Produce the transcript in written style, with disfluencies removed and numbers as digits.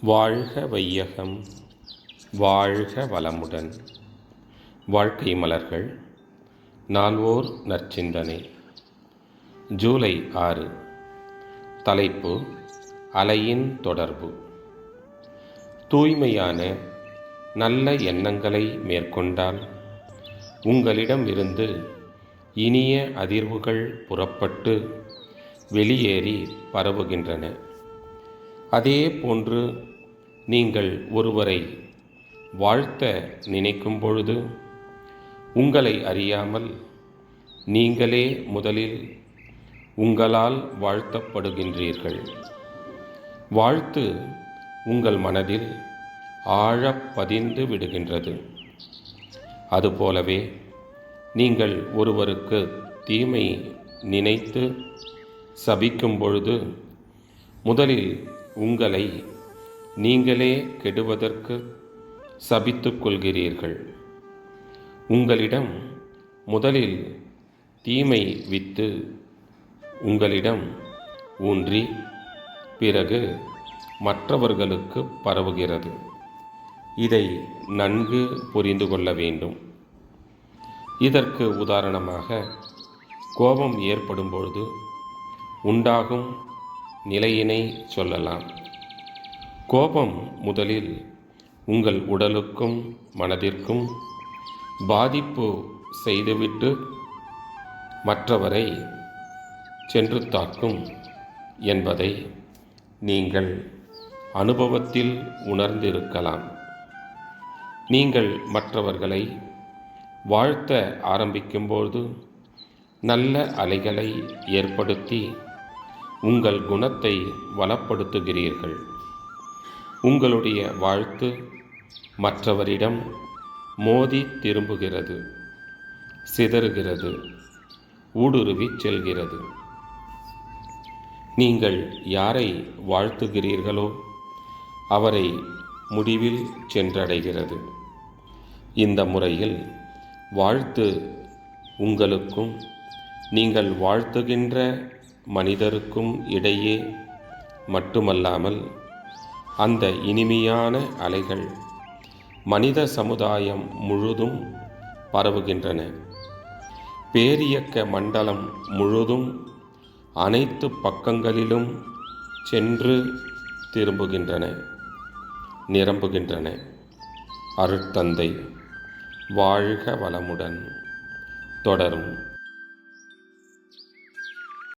வாழ்க வையகம், வாழ்க வளமுடன். வாழ்க்கை மலர்கள். நால்வோர் நற்சிந்தனை. ஜூலை 6. தலைப்பு: அலையின் தொடர்பு. தூய்மையான நல்ல எண்ணங்களை மேற்கொண்டால் உங்களிடம் இருந்து இனிய அதிர்வுகள் புறப்பட்டு வெளியேறி பரவுகின்றன. அதே போன்று நீங்கள் ஒருவரை வாழ்த்த நினைக்கும் பொழுது உங்களை அறியாமல் நீங்களே முதலில் உங்களால் வாழ்த்தப்படுகின்றீர்கள். வாழ்த்து உங்கள் மனதில் ஆழப் பதிந்து விடுகின்றது. அதுபோலவே நீங்கள் ஒருவருக்கு தீமை நினைத்து சபிக்கும் பொழுது முதலில் உங்களை நீங்களே கெடுவதற்கு சபித்துக் கொள்கிறீர்கள். உங்களிடம் முதலில் தீமை வித்து உங்களிடம் ஊன்றி பிறகு மற்றவர்களுக்கு பரவுகிறது. இதை நன்கு புரிந்து கொள்ள வேண்டும். இதற்கு உதாரணமாக, கோபம் ஏற்படும் பொழுது உண்டாகும் நிலையினை சொல்லலாம். கோபம் முதலில் உங்கள் உடலுக்கும் மனதிற்கும் பாதிப்பு செய்துவிட்டு மற்றவரை சென்று தாக்கும் என்பதை நீங்கள் அனுபவத்தில் உணர்ந்திருக்கலாம். நீங்கள் மற்றவர்களை வாழ்த்த ஆரம்பிக்கும்போது நல்ல அலைகளை ஏற்படுத்தி உங்கள் குணத்தை வளப்படுத்துகிறீர்கள். உங்களுடைய வாழ்த்து மற்றவரிடம் மோதி திரும்புகிறது, சிதறுகிறது, ஊடுருவிச் செல்கிறது. நீங்கள் யாரை வாழ்த்துகிறீர்களோ அவரை முடிவில் சென்றடைகிறது. இந்த முறையில் வாழ்த்து உங்களுக்கும் நீங்கள் வாழ்த்துகின்ற மனிதருக்கும் இடையே மட்டுமல்லாமல் அந்த இனிமையான அலைகள் மனித சமுதாயம் முழுதும் பரவுகின்றன. பேரியக்க மண்டலம் முழுதும் அனைத்து பக்கங்களிலும் சென்று திரும்புகின்றன, நிரம்புகின்றன. அருட்தந்தை வாழ்க வளமுடன். தொடரும்.